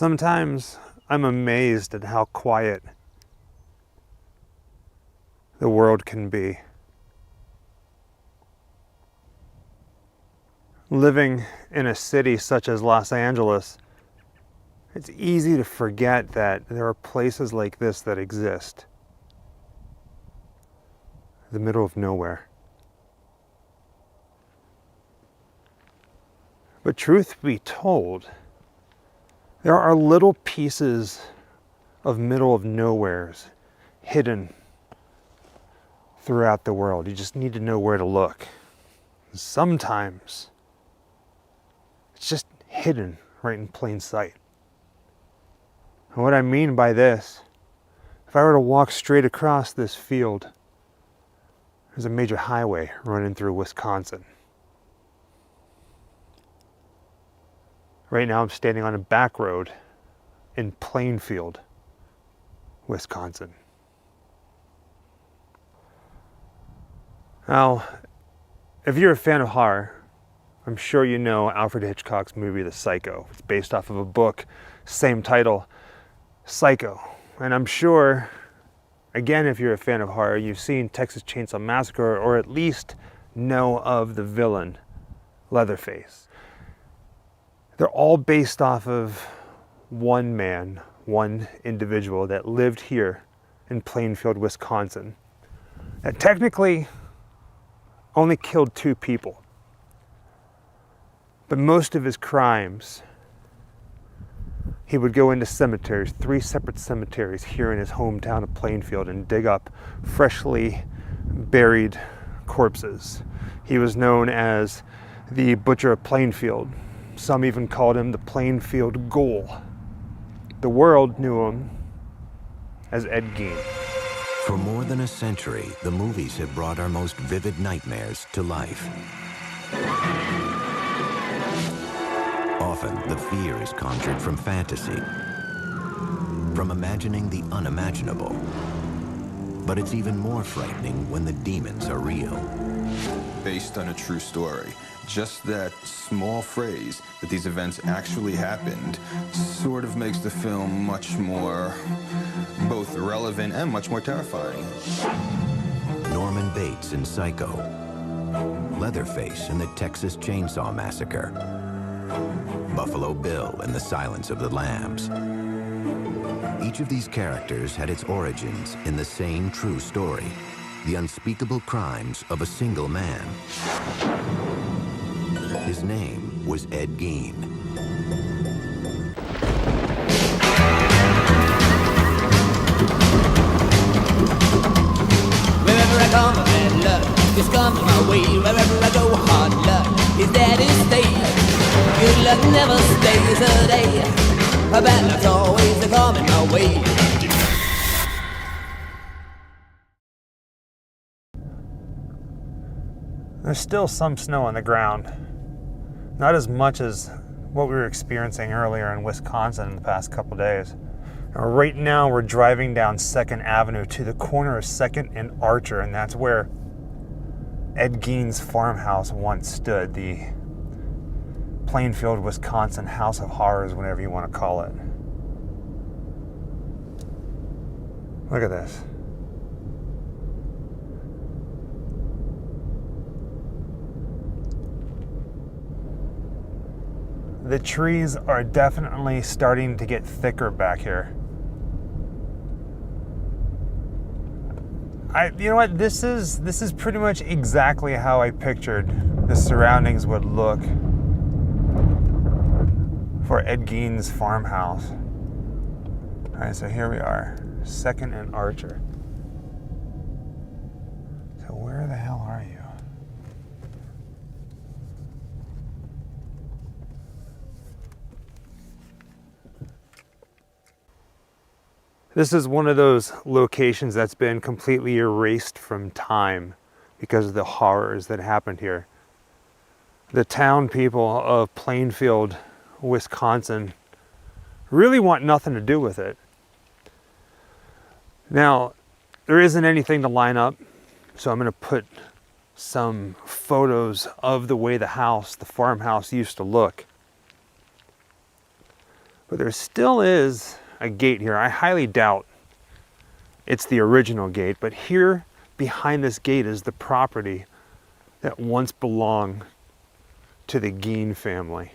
Sometimes I'm amazed at how quiet the world can be. Living in a city such as Los Angeles, it's easy to forget that there are places like this that exist. The middle of nowhere. But truth be told, there are little pieces of middle of nowheres hidden throughout the world. You just need to know where to look. Sometimes it's just hidden right in plain sight. And what I mean by this, if I were to walk straight across this field, there's a major highway running through Wisconsin. Right now I'm standing on a back road in Plainfield, Wisconsin. Now, if you're a fan of horror, I'm sure you know Alfred Hitchcock's movie, The Psycho. It's based off of a book, same title, Psycho. And I'm sure, again, if you're a fan of horror, you've seen Texas Chainsaw Massacre, or at least know of the villain, Leatherface. They're all based off of one man, one individual that lived here in Plainfield, Wisconsin, that technically only killed 2 people. But most of his crimes, he would go into cemeteries, 3 separate cemeteries here in his hometown of Plainfield, and dig up freshly buried corpses. He was known as the Butcher of Plainfield. Some even called him the Plainfield Ghoul. The world knew him as Ed Gein. For more than a century, the movies have brought our most vivid nightmares to life. Often, the fear is conjured from fantasy, from imagining the unimaginable. But it's even more frightening when the demons are real. Based on a true story. Just that small phrase that these events actually happened sort of makes the film much more both relevant and much more terrifying. Norman Bates in Psycho, Leatherface in the Texas Chainsaw Massacre, Buffalo Bill in The Silence of the Lambs. Each of these characters had its origins in the same true story, the unspeakable crimes of a single man. His name was Ed Gein. Wherever I come, bad luck just comes my way. Wherever I go, hard luck is there to stay. Good luck never stays a day. Bad luck's always coming my way. There's still some snow on the ground. Not as much as what we were experiencing earlier in Wisconsin in the past couple days. Right now we're driving down 2nd Avenue to the corner of 2nd and Archer, and that's where Ed Gein's farmhouse once stood, the Plainfield, Wisconsin House of Horrors, whatever you want to call it. Look at this. The trees are definitely starting to get thicker back here. You know what? This is pretty much exactly how I pictured the surroundings would look for Ed Gein's farmhouse. All right, so here we are, 2nd and Archer. So where the hell are you? This is one of those locations that's been completely erased from time because of the horrors that happened here. The town people of Plainfield, Wisconsin, really want nothing to do with it. Now, there isn't anything to line up, so I'm going to put some photos of the way the farmhouse used to look. But there still is a gate here. I highly doubt it's the original gate, but here behind this gate is the property that once belonged to the Gein family.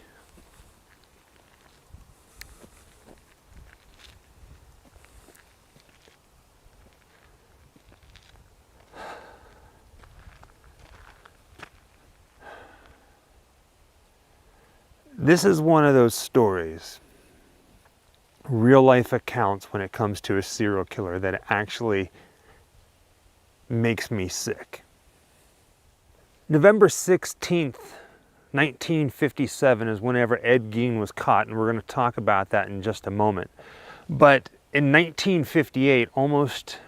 This is one of those stories, real life accounts when it comes to a serial killer, that actually makes me sick. November 16th, 1957 is whenever Ed Gein was caught, and we're going to talk about that in just a moment. But in 1958, almost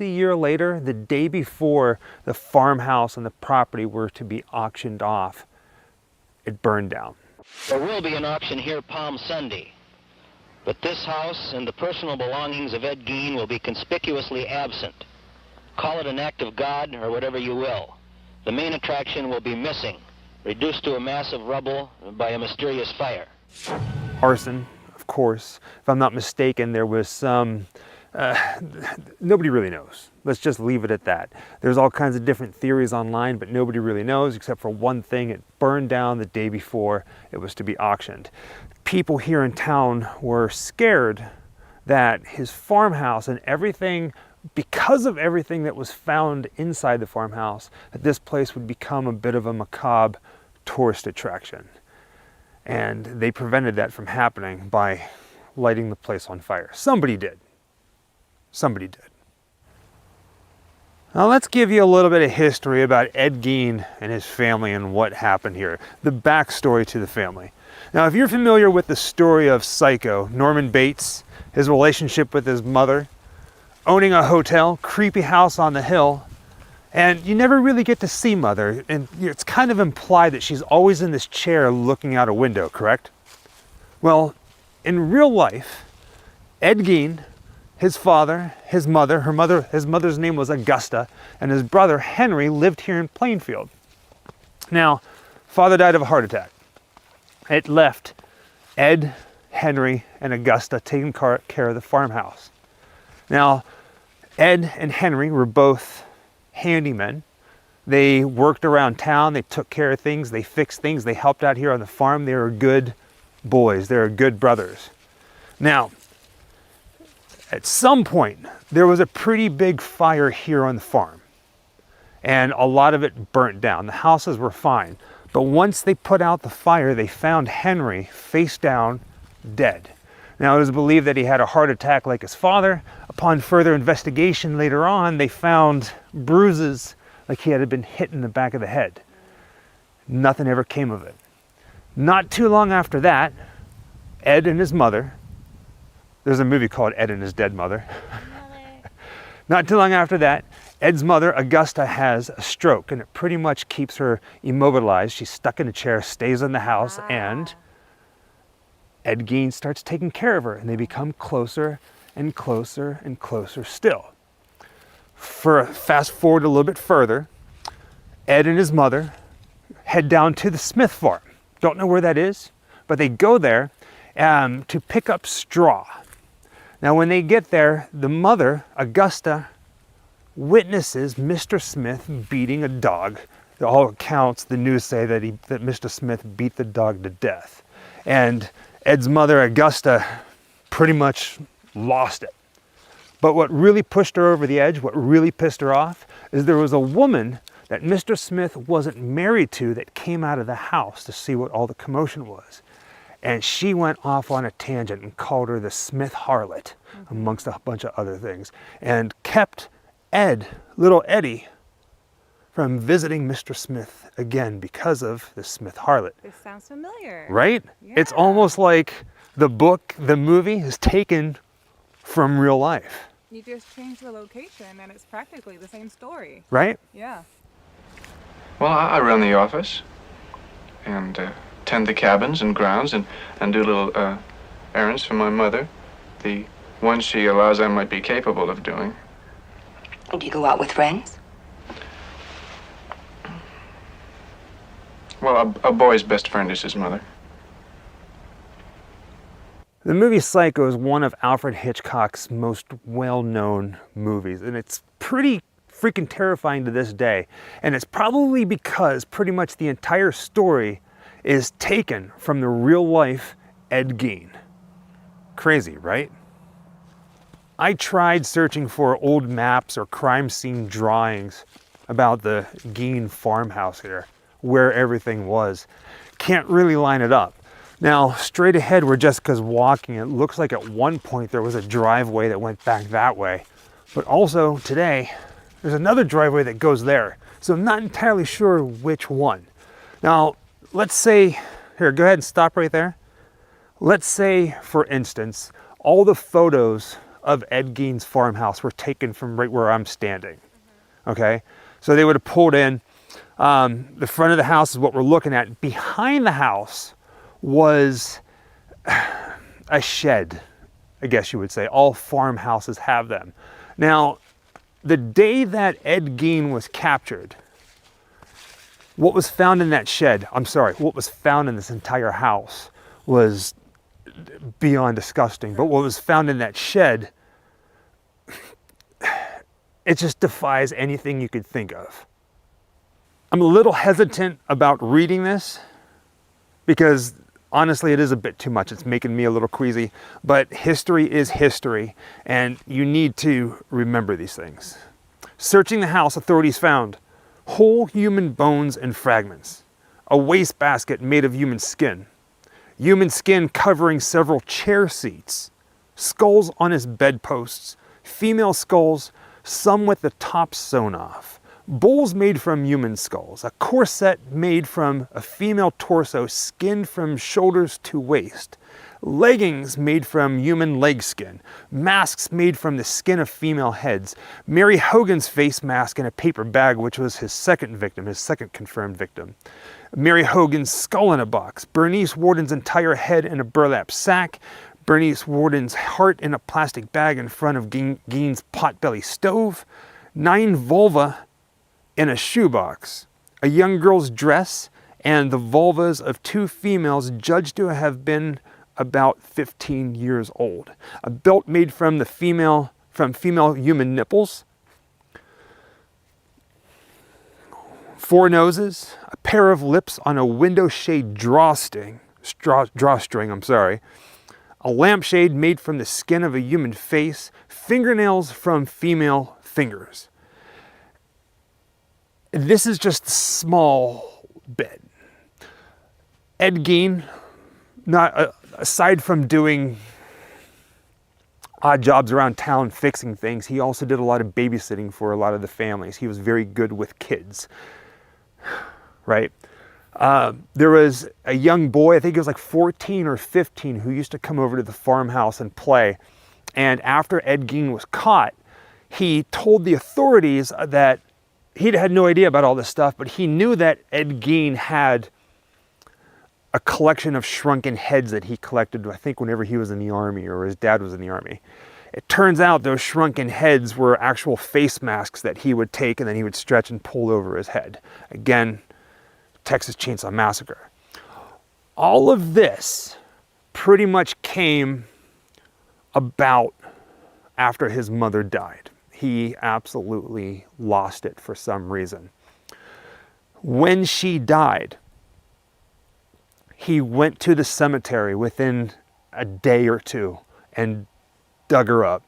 a year later, the day before the farmhouse and the property were to be auctioned off, it burned down. There will be an auction here Palm Sunday, but this house and the personal belongings of Ed Gein will be conspicuously absent. Call it an act of God or whatever you will. The main attraction will be missing, reduced to a mass of rubble by a mysterious fire. Arson, of course. If I'm not mistaken, there was some... nobody really knows. Let's just leave it at that. There's all kinds of different theories online, but nobody really knows except for one thing. It burned down the day before it was to be auctioned. People here in town were scared that his farmhouse and everything, because of everything that was found inside the farmhouse, that this place would become a bit of a macabre tourist attraction. And they prevented that from happening by lighting the place on fire. Somebody did. Somebody did. Now let's give you a little bit of history about Ed Gein and his family and what happened here. The backstory to the family. Now if you're familiar with the story of Psycho, Norman Bates, his relationship with his mother, owning a hotel, creepy house on the hill, and you never really get to see Mother, and it's kind of implied that she's always in this chair looking out a window, correct? Well, in real life, Ed Gein, his father, his mother, his mother's name was Augusta, and his brother Henry lived here in Plainfield. Now, father died of a heart attack. It left Ed, Henry, and Augusta taking care of the farmhouse. Now, Ed and Henry were both handymen. They worked around town, they took care of things, they fixed things, they helped out here on the farm. They were good boys, they were good brothers. Now, at some point, there was a pretty big fire here on the farm, and a lot of it burnt down. The houses were fine, but once they put out the fire, they found Henry face down, dead. Now, it was believed that he had a heart attack like his father. Upon further investigation later on, they found bruises like he had been hit in the back of the head. Nothing ever came of it. Not too long after that, Ed and his mother, there's a movie called Ed and His Dead Mother. Not too long after that, Ed's mother, Augusta, has a stroke, and it pretty much keeps her immobilized. She's stuck in a chair, stays in the house, and Ed Gein starts taking care of her, and they become closer and closer and closer still. Fast forward a little bit further, Ed and his mother head down to the Smith farm. Don't know where that is, but they go there to pick up straw. Now when they get there, the mother, Augusta, witnesses Mr. Smith beating a dog. To all accounts, the news say that Mr. Smith beat the dog to death. And Ed's mother, Augusta, pretty much lost it. But what really pushed her over the edge, what really pissed her off, is there was a woman that Mr. Smith wasn't married to that came out of the house to see what all the commotion was. And she went off on a tangent and called her the Smith harlot, amongst a bunch of other things, and kept Ed, little Eddie, from visiting Mr. Smith again because of the Smith harlot. This sounds familiar. Right? Yeah. It's almost like the book, the movie, is taken from real life. You just change the location and it's practically the same story. Right? Yeah. Well, I run the office and tend the cabins and grounds and do little errands for my mother. The ones she allows I might be capable of doing. Do you go out with friends? Well, a boy's best friend is his mother. The movie Psycho is one of Alfred Hitchcock's most well-known movies, and it's pretty freaking terrifying to this day. And it's probably because pretty much the entire story is taken from the real-life Ed Gein. Crazy, right? I tried searching for old maps or crime scene drawings about the Gein farmhouse here, where everything was. Can't really line it up. Now, straight ahead where Jessica's walking, it looks like at one point there was a driveway that went back that way. But also today, there's another driveway that goes there. So I'm not entirely sure which one. Now, let's say, here, go ahead and stop right there. Let's say, for instance, all the photos of Ed Gein's farmhouse were taken from right where I'm standing. Okay? So they would have pulled in. The front of the house is what we're looking at. Behind the house was a shed, I guess you would say. All farmhouses have them. Now, the day that Ed Gein was captured, what was found in that shed, what was found in this entire house was beyond disgusting. But what was found in that shed, it just defies anything you could think of. I'm a little hesitant about reading this because honestly, it is a bit too much. It's making me a little queasy, but history is history, and you need to remember these things. Searching the house, authorities found whole human bones and fragments, a wastebasket made of human skin covering several chair seats, skulls on his bedposts, female skulls, some with the tops sewn off, bowls made from human skulls, a corset made from a female torso skinned from shoulders to waist, leggings made from human leg skin, masks made from the skin of female heads, Mary Hogan's face mask in a paper bag, which was his second confirmed victim, Mary Hogan's skull in a box, Bernice Warden's entire head in a burlap sack, Bernice Warden's heart in a plastic bag in front of Gein's potbelly stove, 9 vulva in a shoebox, a young girl's dress, and the vulvas of 2 females judged to have been about 15 years old. A belt made from female human nipples, 4 noses, a pair of lips on a window shade drawstring, a lampshade made from the skin of a human face, fingernails from female fingers. This is just a small bit. Ed Gein, aside from doing odd jobs around town fixing things, he also did a lot of babysitting for a lot of the families. He was very good with kids, right? There was a young boy, I think he was like 14 or 15, who used to come over to the farmhouse and play. And after Ed Gein was caught, he told the authorities that he had no idea about all this stuff, but he knew that Ed Gein had a collection of shrunken heads that he collected, I think, whenever he was in the army or his dad was in the army. It turns out those shrunken heads were actual face masks that he would take and then he would stretch and pull over his head. Again, Texas Chainsaw Massacre. All of this pretty much came about after his mother died. He absolutely lost it for some reason. When she died, he went to the cemetery within a day or two and dug her up,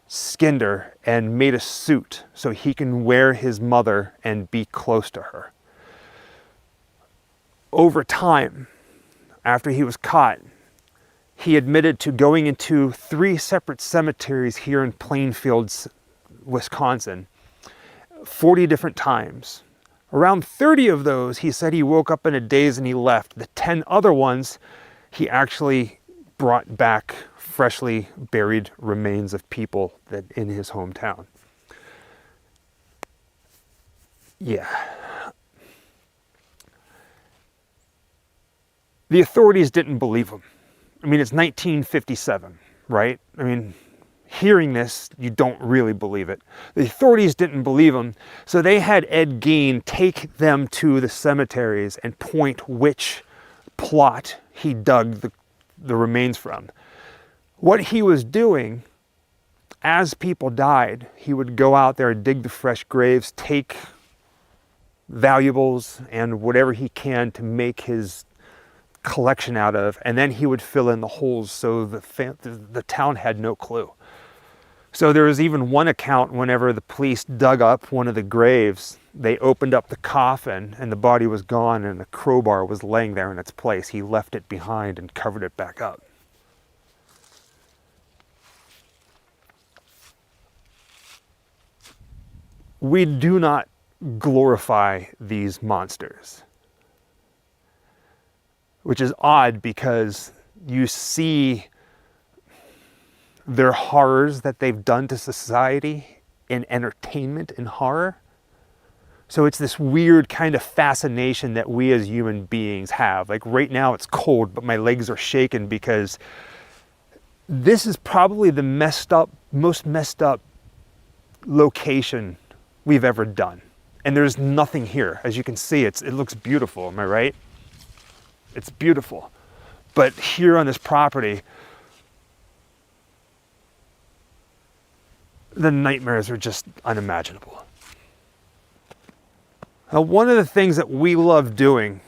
skinned her, and made a suit so he can wear his mother and be close to her. Over time, after he was caught, he admitted to going into 3 separate cemeteries here in Plainfield, Wisconsin, 40 different times. Around 30 of those, he said he woke up in a daze and he left. The 10 other ones, he actually brought back freshly buried remains of people that in his hometown. Yeah. The authorities didn't believe him. I mean, it's 1957, right? I mean, hearing this, you don't really believe it. The authorities didn't believe him, so they had Ed Gein take them to the cemeteries and point which plot he dug the remains from. What he was doing, as people died, he would go out there and dig the fresh graves, take valuables and whatever he can to make his collection out of, and then he would fill in the holes so the town had no clue. So there was even one account whenever the police dug up one of the graves, they opened up the coffin and the body was gone and a crowbar was laying there in its place. He left it behind and covered it back up. We do not glorify these monsters, which is odd because you see their horrors that they've done to society in entertainment and horror. So it's this weird kind of fascination that we as human beings have. Like right now it's cold, but my legs are shaking because this is probably the most messed up location we've ever done. And there's nothing here. As you can see, it looks beautiful, am I right? It's beautiful. But here on this property, the nightmares are just unimaginable. Now, one of the things that we love doing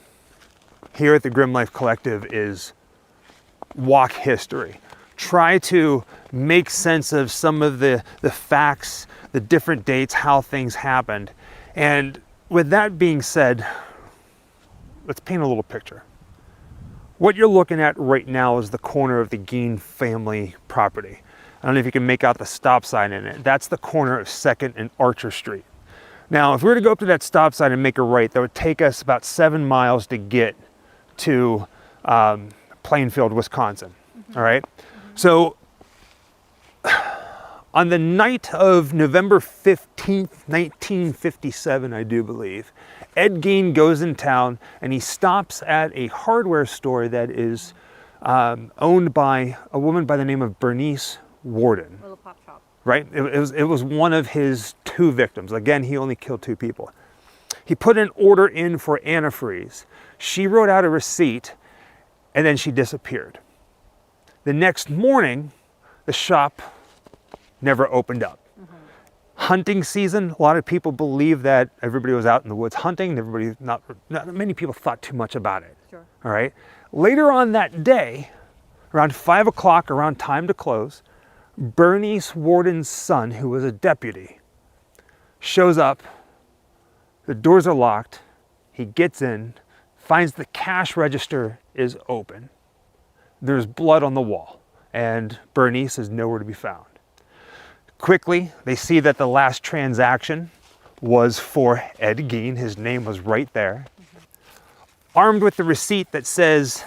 here at the Grim Life Collective is walk history. Try to make sense of some of the facts, the different dates, how things happened. And with that being said, let's paint a little picture. What you're looking at right now is the corner of the Gein family property. I don't know if you can make out the stop sign in it. That's the corner of 2nd and Archer Street. Now, if we were to go up to that stop sign and make a right, that would take us about 7 miles to get to Plainfield, Wisconsin. All right? So on the night of November 15th, 1957, I do believe, Ed Gein goes in town and he stops at a hardware store that is owned by a woman by the name of Bernice Warden. Little pop shop. Right? It was one of his 2 victims. Again, he only killed 2 people. He put an order in for antifreeze. She wrote out a receipt and then she disappeared. The next morning, the shop never opened up. Hunting season, a lot of people believe that everybody was out in the woods hunting. Not many people thought too much about it. Sure. All right. Later on that day, around 5 o'clock, around time to close, Bernice Warden's son, who was a deputy, shows up. The doors are locked. He gets in, finds the cash register is open. There's blood on the wall, and Bernice is nowhere to be found. Quickly, they see that the last transaction was for Ed Gein. His name was right there. Armed with the receipt that says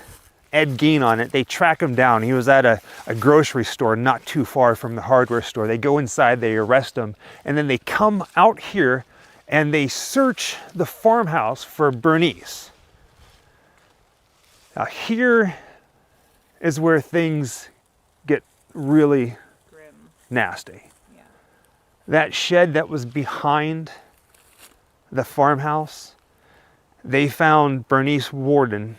Ed Gein on it, they track him down. He was at a grocery store not too far from the hardware store. They go inside, they arrest him, and then they come out here and they search the farmhouse for Bernice. Now here is where things get really Grim. nasty. Yeah. That shed that was behind the farmhouse, they found Bernice Warden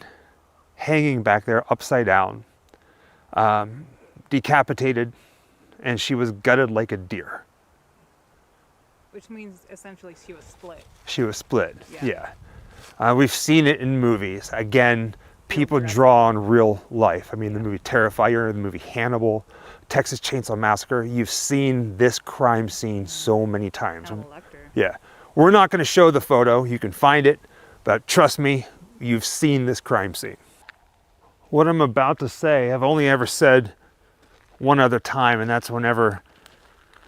hanging back there upside down, decapitated, and she was gutted like a deer. Which means essentially she was split. She was split, Yeah. yeah. We've seen it in movies. Again, people draw on real life. I mean, the movie Terrifier, the movie Hannibal, Texas Chainsaw Massacre. You've seen this crime scene so many times. Yeah. We're not going to show the photo. You can find it, but trust me, you've seen this crime scene. What I'm about to say, I've only ever said one other time, and that's whenever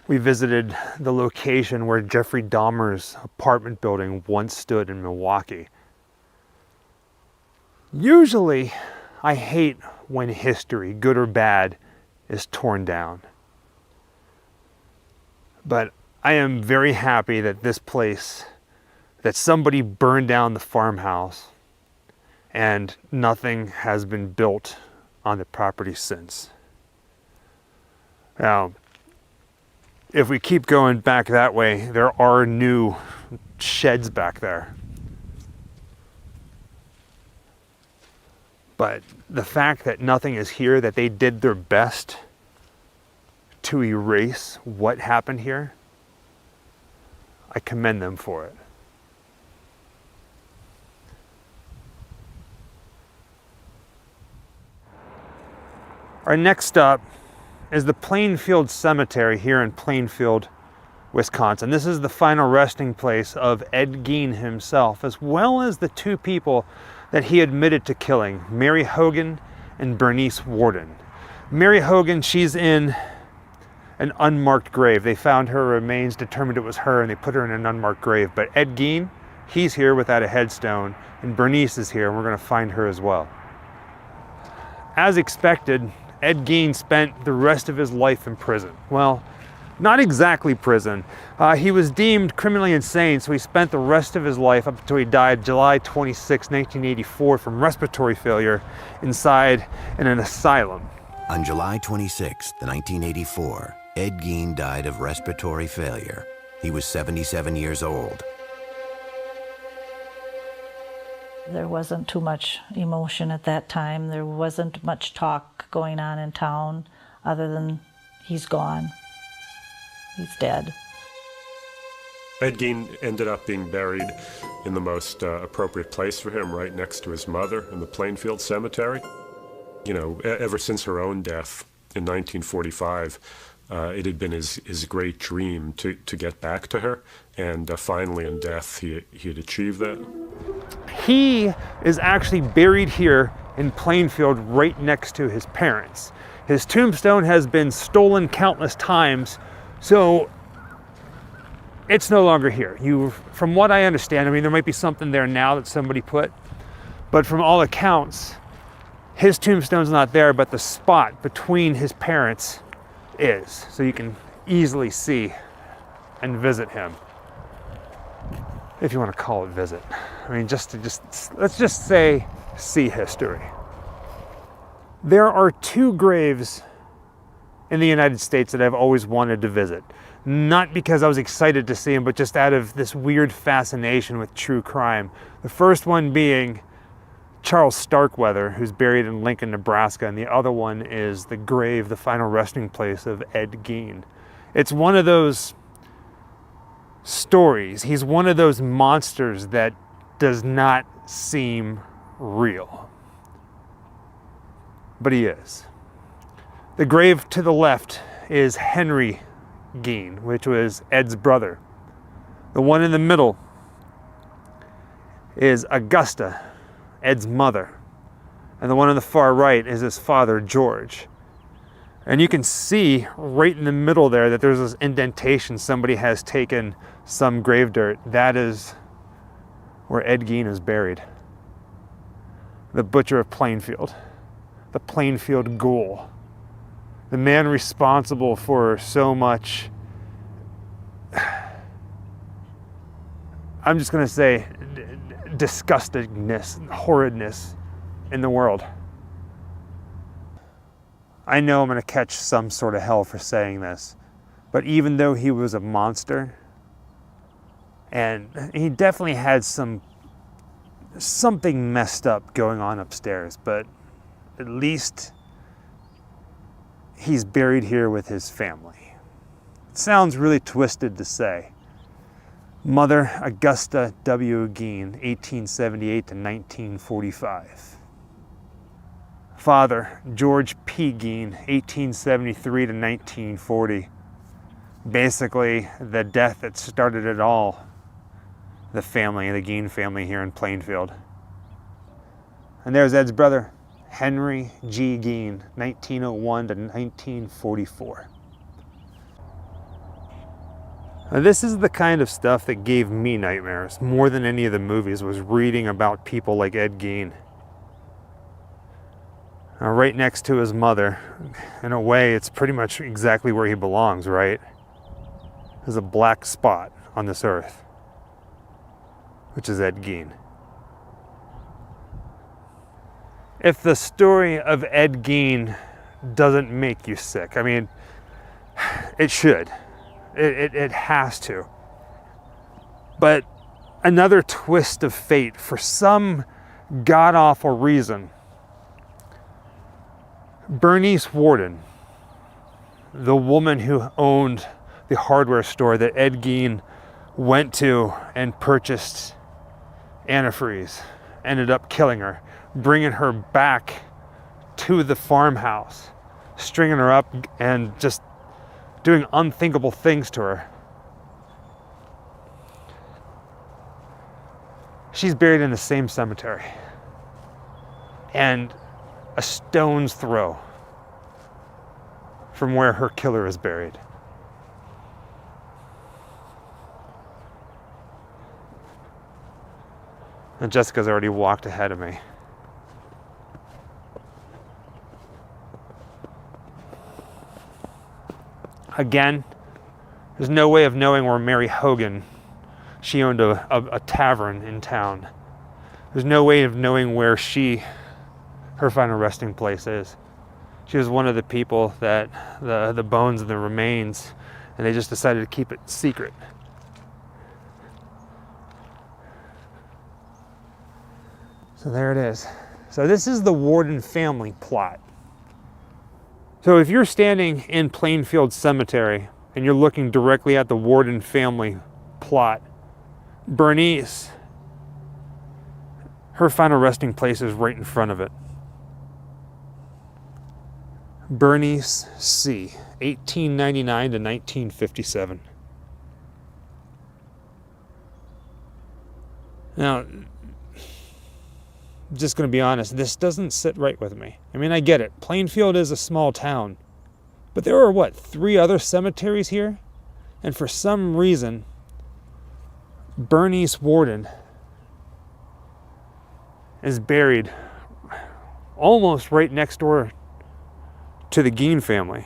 we visited the location where Jeffrey Dahmer's apartment building once stood in Milwaukee. Usually, I hate when history, good or bad, is torn down. But I am very happy that this place, that somebody burned down the farmhouse and nothing has been built on the property since. Now, if we keep going back that way, there are new sheds back there. But the fact that nothing is here, that they did their best to erase what happened here, I commend them for it. Our next stop is the Plainfield Cemetery here in Plainfield, Wisconsin. This is the final resting place of Ed Gein himself, as well as the two people that he admitted to killing, Mary Hogan and Bernice Worden. Mary Hogan, she's in an unmarked grave. They found her remains, determined it was her, and they put her in an unmarked grave. But Ed Gein, he's here without a headstone, and Bernice is here, and we're gonna find her as well. As expected, Ed Gein spent the rest of his life in prison. Well, not exactly prison. He was deemed criminally insane, so he spent the rest of his life up until he died July 26, 1984 from respiratory failure inside in an asylum. On July 26, 1984, Ed Gein died of respiratory failure. He was 77 years old. There wasn't too much emotion at that time. There wasn't much talk going on in town other than he's gone. He's dead. Ed Gein ended up being buried in the most appropriate place for him, right next to his mother in the Plainfield Cemetery. You know, ever since her own death in 1945, it had been his great dream to get back to her, and finally in death he had achieved that. He is actually buried here in Plainfield right next to his parents. His tombstone has been stolen countless times, so it's no longer here. From what I understand, I mean, there might be something there now that somebody put, but from all accounts, his tombstone's not there, but the spot between his parents is. So you can easily see and visit him. If you want to call it visit. I mean, let's just say see history. There are two graves in the United States that I've always wanted to visit. Not because I was excited to see them, but just out of this weird fascination with true crime. The first one being Charles Starkweather, who's buried in Lincoln, Nebraska, and the other one is the grave, the final resting place of Ed Gein. It's one of those stories. He's one of those monsters that does not seem real. But he is. The grave to the left is Henry Gein, which was Ed's brother. The one in the middle is Augusta, Ed's mother. And the one on the far right is his father, George. And you can see right in the middle there that there's this indentation. Somebody has taken some grave dirt. That is where Ed Gein is buried. The Butcher of Plainfield. The Plainfield Ghoul. The man responsible for so much, I'm just going to say, disgustingness, horridness in the world. I know I'm going to catch some sort of hell for saying this, but even though he was a monster, and he definitely had something messed up going on upstairs, but at least he's buried here with his family. It sounds really twisted to say. Mother, Augusta W. Gein, 1878 to 1945. Father, George P. Gein, 1873 to 1940. Basically, the death that started it all. The family, the Gein family here in Plainfield. And there's Ed's brother, Henry G. Gein, 1901 to 1944. Now, this is the kind of stuff that gave me nightmares more than any of the movies, was reading about people like Ed Gein. Now, right next to his mother, in a way, it's pretty much exactly where he belongs, right? There's a black spot on this earth, which is Ed Gein. If the story of Ed Gein doesn't make you sick, I mean, it should. It has to. But another twist of fate, for some god-awful reason, Bernice Worden, the woman who owned the hardware store that Ed Gein went to and purchased antifreeze, ended up killing her, bringing her back to the farmhouse, stringing her up and just doing unthinkable things to her. She's buried in the same cemetery, and a stone's throw from where her killer is buried. And Jessica's already walked ahead of me. Again, there's no way of knowing where Mary Hogan, she owned a tavern in town. There's no way of knowing where her final resting place is. She was one of the people that the bones and the remains, and they just decided to keep it secret. So there it is. So this is the Warden family plot. So if you're standing in Plainfield Cemetery and you're looking directly at the Warden family plot, Bernice, her final resting place is right in front of it. Bernice C., 1899 to 1957. Now, I'm just going to be honest, this doesn't sit right with me. I mean, I get it. Plainfield is a small town. But there are, 3 other cemeteries here? And for some reason, Bernice Warden is buried almost right next door to the Gein family.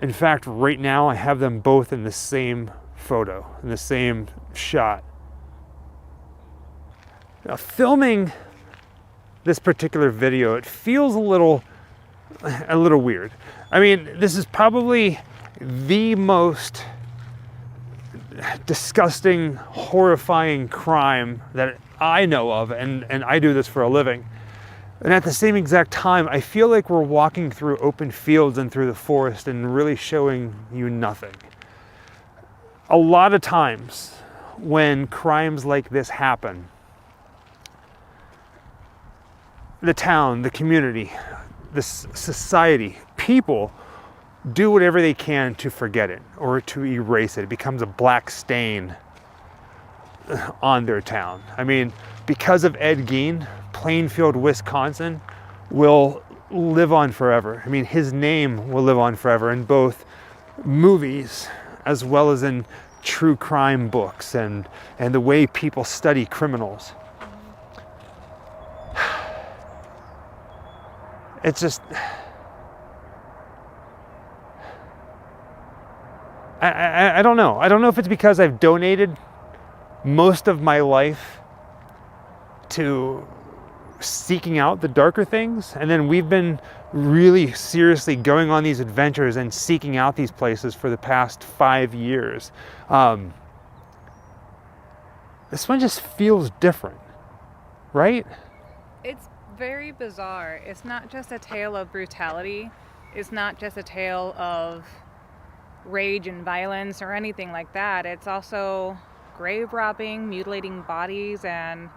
In fact, right now I have them both in the same photo, in the same shot. Now, filming this particular video, it feels a little weird. I mean, this is probably the most disgusting, horrifying crime that I know of, and I do this for a living. And at the same exact time, I feel like we're walking through open fields and through the forest and really showing you nothing. A lot of times when crimes like this happen, the town, the community, the society, people do whatever they can to forget it or to erase it. It becomes a black stain on their town. I mean, because of Ed Gein, Plainfield, Wisconsin will live on forever. I mean, his name will live on forever in both movies as well as in true crime books and the way people study criminals. It's just, I don't know. I don't know if it's because I've donated most of my life to seeking out the darker things, and then we've been really seriously going on these adventures and seeking out these places for the past 5 years. This one just feels different, right? It's very bizarre. It's not just a tale of brutality. It's not just a tale of rage and violence or anything like that. It's also grave robbing, mutilating bodies, and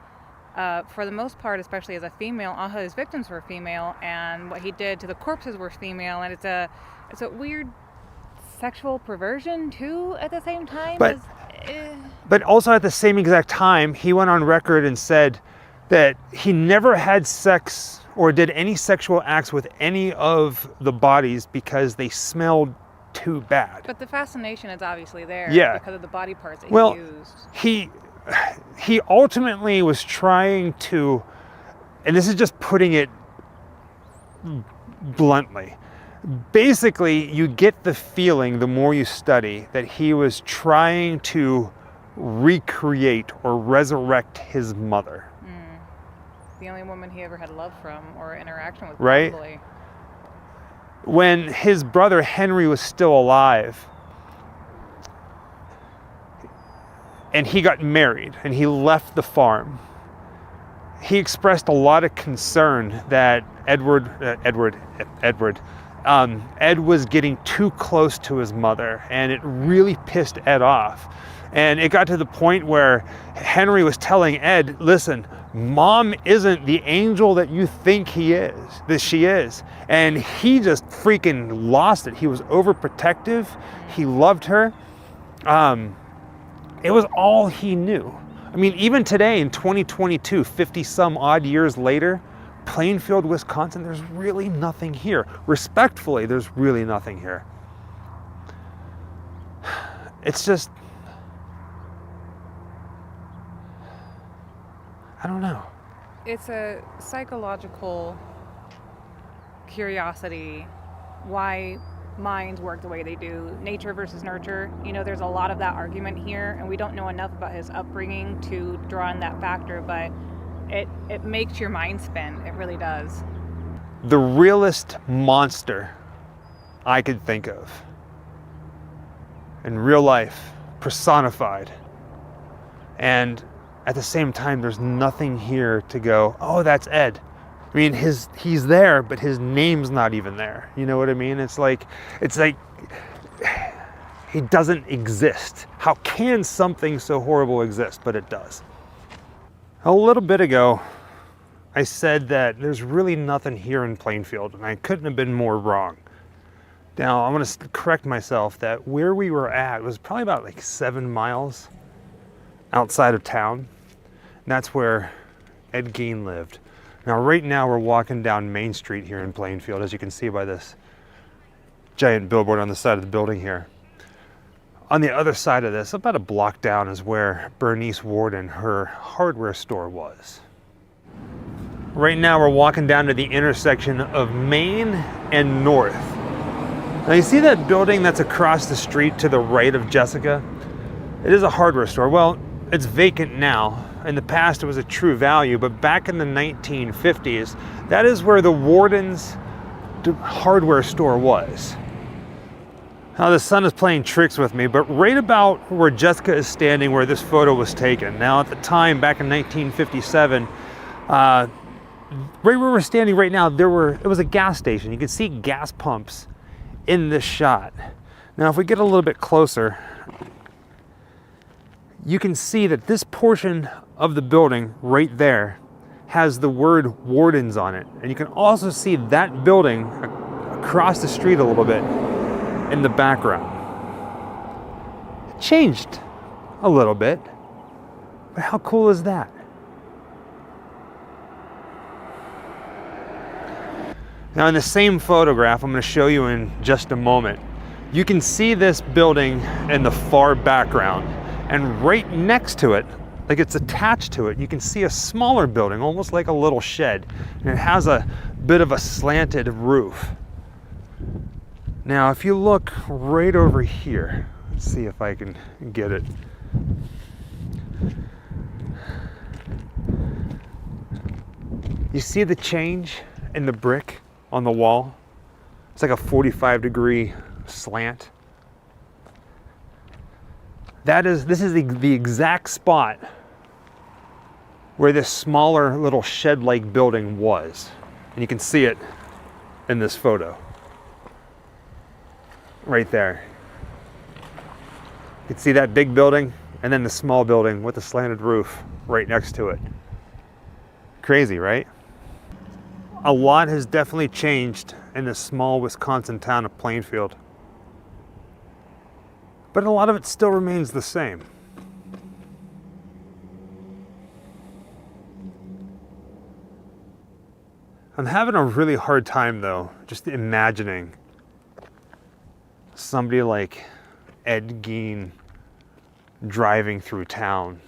for the most part, especially as a female, all his victims were female, and what he did to the corpses were female, and it's a weird sexual perversion too at the same time. But also at the same exact time, he went on record and said that he never had sex or did any sexual acts with any of the bodies because they smelled too bad. But the fascination is obviously there, because of the body parts that he used. He ultimately was trying to, and this is just putting it bluntly, basically you get the feeling the more you study that he was trying to recreate or resurrect his mother. The only woman he ever had love from or interaction with, right? Probably. When his brother Henry was still alive and he got married and he left the farm, he expressed a lot of concern that Edward Ed was getting too close to his mother, and it really pissed Ed off. And it got to the point where Henry was telling Ed, listen, Mom isn't the angel that you think that she is. And he just freaking lost it. He was overprotective. He loved her. It was all he knew. I mean, even today in 2022, 50 some odd years later, Plainfield, Wisconsin, there's really nothing here. Respectfully, there's really nothing here. It's just, I don't know. It's a psychological curiosity why minds work the way they do. Nature versus nurture. You know, there's a lot of that argument here, and we don't know enough about his upbringing to draw in that factor, but it makes your mind spin. It really does. The realest monster I could think of in real life, personified. And at the same time, there's nothing here to go, oh, that's Ed. I mean, he's there, but his name's not even there. You know what I mean? It's like he doesn't exist. How can something so horrible exist? But it does. A little bit ago, I said that there's really nothing here in Plainfield, and I couldn't have been more wrong. Now, I'm going to correct myself that where we were at was probably about like 7 miles outside of town. And that's where Ed Gein lived. Now, right now, we're walking down Main Street here in Plainfield, as you can see by this giant billboard on the side of the building here. On the other side of this, about a block down, is where Bernice Warden, her hardware store, was. Right now, we're walking down to the intersection of Main and North. Now, you see that building that's across the street to the right of Jessica? It is a hardware store. Well, it's vacant now. In the past, it was a True Value, but back in the 1950s, that is where the Warden's hardware store was. Now, the sun is playing tricks with me, but right about where Jessica is standing, where this photo was taken. Now, at the time, back in 1957, right where we're standing right now, it was a gas station. You can see gas pumps in this shot. Now, if we get a little bit closer, you can see that this portion of the building right there has the word Wardens on it. And you can also see that building across the street a little bit in the background. It changed a little bit, but how cool is that? Now, in the same photograph I'm going to show you in just a moment, you can see this building in the far background, and right next to it, like it's attached to it, you can see a smaller building, almost like a little shed, and it has a bit of a slanted roof. Now, if you look right over here, let's see if I can get it. You see the change in the brick on the wall? It's like a 45-degree slant. This is the exact spot where this smaller little shed-like building was. And you can see it in this photo. Right there. You can see that big building and then the small building with the slanted roof right next to it. Crazy, right? A lot has definitely changed in this small Wisconsin town of Plainfield. But a lot of it still remains the same. I'm having a really hard time, though, just imagining somebody like Ed Gein driving through town,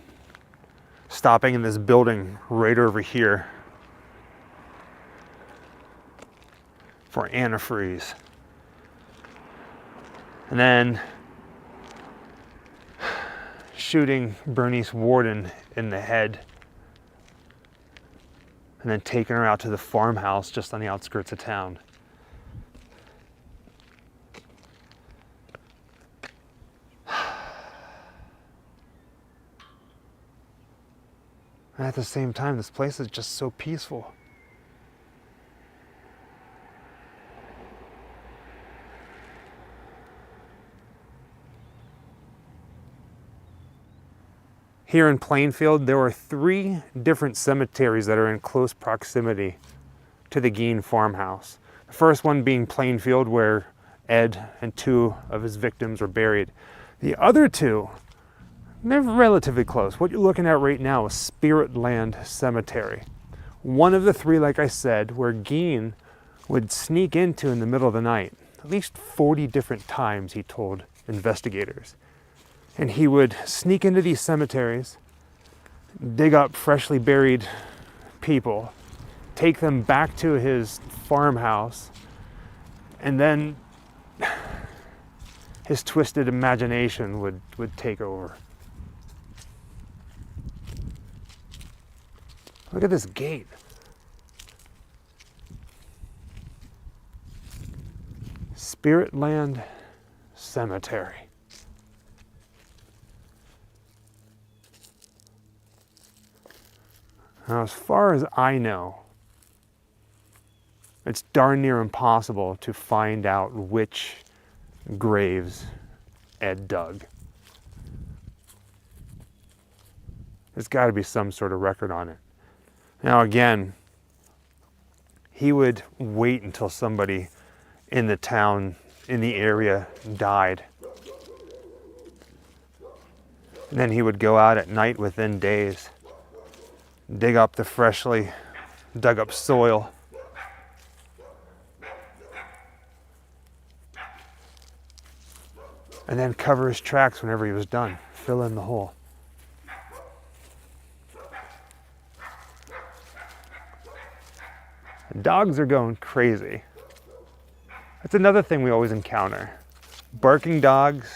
stopping in this building right over here for antifreeze, and then shooting Bernice Warden in the head, and then taking her out to the farmhouse just on the outskirts of town. And at the same time, this place is just so peaceful. Here in Plainfield, there are 3 different cemeteries that are in close proximity to the Gein farmhouse. The first one being Plainfield, where Ed and 2 of his victims were buried. The other 2, they're relatively close. What you're looking at right now is Spirit Land Cemetery. One of the 3, like I said, where Gein would sneak into in the middle of the night. At least 40 different times, he told investigators. And he would sneak into these cemeteries, dig up freshly buried people, take them back to his farmhouse, and then his twisted imagination would take over. Look at this gate. Spirit Land Cemetery. Now, as far as I know, it's darn near impossible to find out which graves Ed dug. There's got to be some sort of record on it. Now again, he would wait until somebody in the town, in the area, died. And then he would go out at night within days, dig up the freshly dug up soil, and then cover his tracks whenever he was done, fill in the hole. The dogs are going crazy. That's another thing we always encounter. Barking dogs,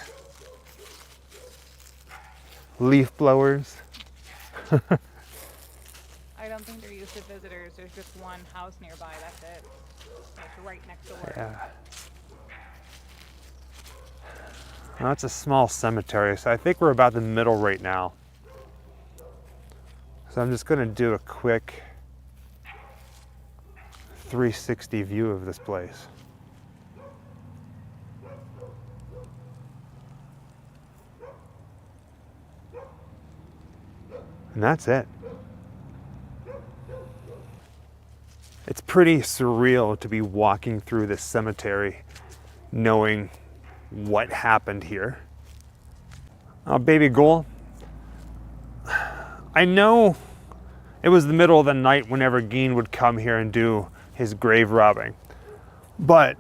leaf blowers. I don't think they're used to visitors. There's just one house nearby, that's it. It's right next door. Yeah. Well, that's a small cemetery, so I think we're about the middle right now. So I'm just gonna do a quick 360 view of this place. And that's it. It's pretty surreal to be walking through this cemetery knowing what happened here. Baby Ghoul, I know it was the middle of the night whenever Gein would come here and do his grave robbing, but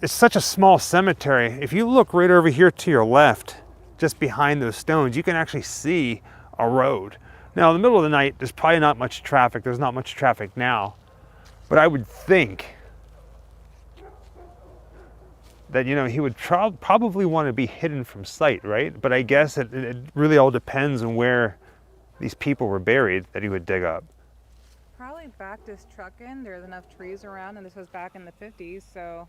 it's such a small cemetery. If you look right over here to your left, just behind those stones, you can actually see a road. Now, in the middle of the night, there's probably not much traffic. There's not much traffic now, but I would think that, you know, he would probably want to be hidden from sight, right? But I guess it really all depends on where these people were buried that he would dig up. Probably backed his truck in. There's enough trees around, and this was back in the 50s, so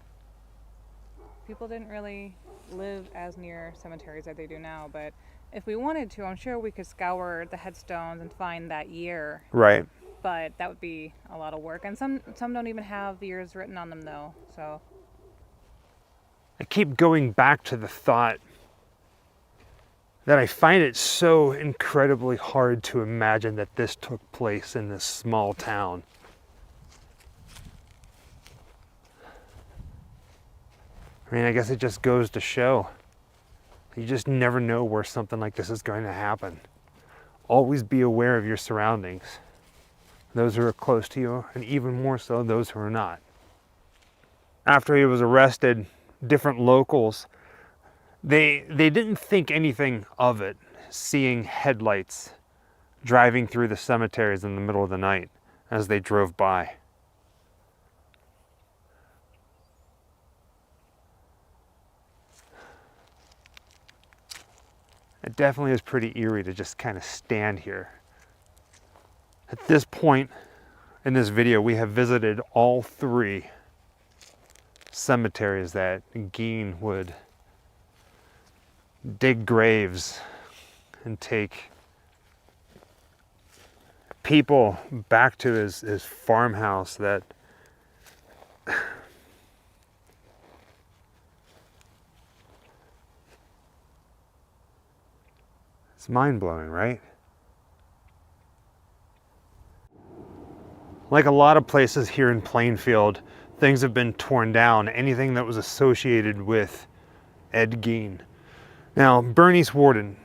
people didn't really live as near cemeteries as they do now. But if we wanted to, I'm sure we could scour the headstones and find that year. Right. But that would be a lot of work, and some don't even have the years written on them, though. So I keep going back to the thought that I find it so incredibly hard to imagine that this took place in this small town. I mean, I guess it just goes to show you just never know where something like this is going to happen. Always be aware of your surroundings, those who are close to you, and even more so those who are not. After he was arrested, different locals, they didn't think anything of it, seeing headlights driving through the cemeteries in the middle of the night as they drove by. It definitely is pretty eerie to just kind of stand here. At this point in this video, we have visited all 3 cemeteries that Gein would dig graves and take people back to his farmhouse that it's mind-blowing, right? Like a lot of places here in Plainfield, things have been torn down, anything that was associated with Ed Gein. Now, Bernice Worden,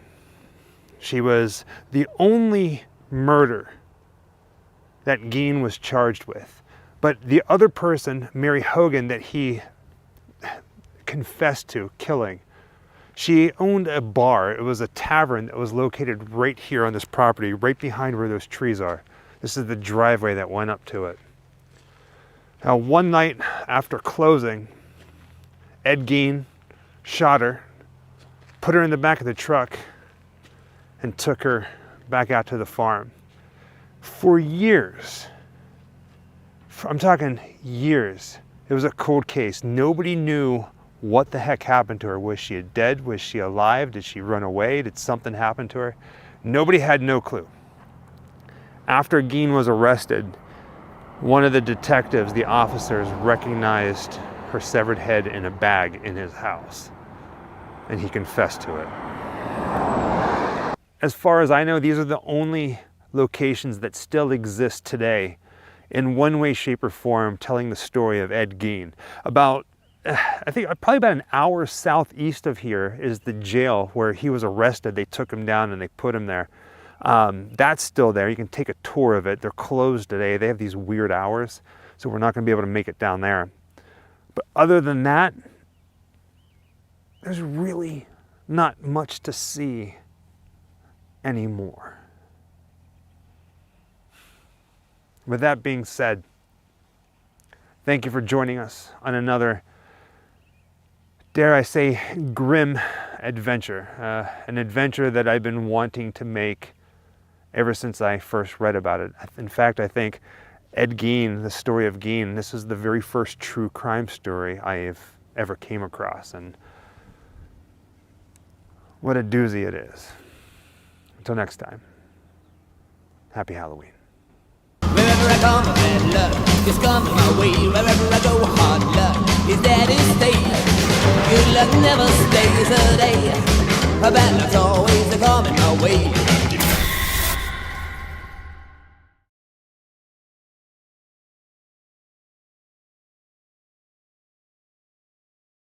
she was the only murder that Gein was charged with. But the other person, Mary Hogan, that he confessed to killing, she owned a bar. It was a tavern that was located right here on this property, right behind where those trees are. This is the driveway that went up to it. Now, one night after closing, Ed Gein shot her, put her in the back of the truck, and took her back out to the farm. For years, I'm talking years, it was a cold case. Nobody knew what the heck happened to her. Was she dead? Was she alive? Did she run away? Did something happen to her? Nobody had no clue. After Gein was arrested, one of the detectives, the officers, recognized her severed head in a bag in his house, and he confessed to it. As far as I know, these are the only locations that still exist today in one way, shape, or form telling the story of Ed Gein. I think probably about an hour southeast of here is the jail where he was arrested. They took him down and they put him there. That's still there. You can take a tour of it. They're closed today. They have these weird hours, so we're not going to be able to make it down there. But other than that, there's really not much to see anymore. With that being said, thank you for joining us on another, dare I say, grim adventure. An adventure that I've been wanting to make ever since I first read about it. In fact, I think Ed Gein, the story of Gein, this is the very first true crime story I've ever came across. And what a doozy it is. Until next time, happy Halloween. Wherever I come, bad luck just comes my way. Wherever I go, hard luck is there to stay. Good luck never stays a day. Bad luck's always coming my way.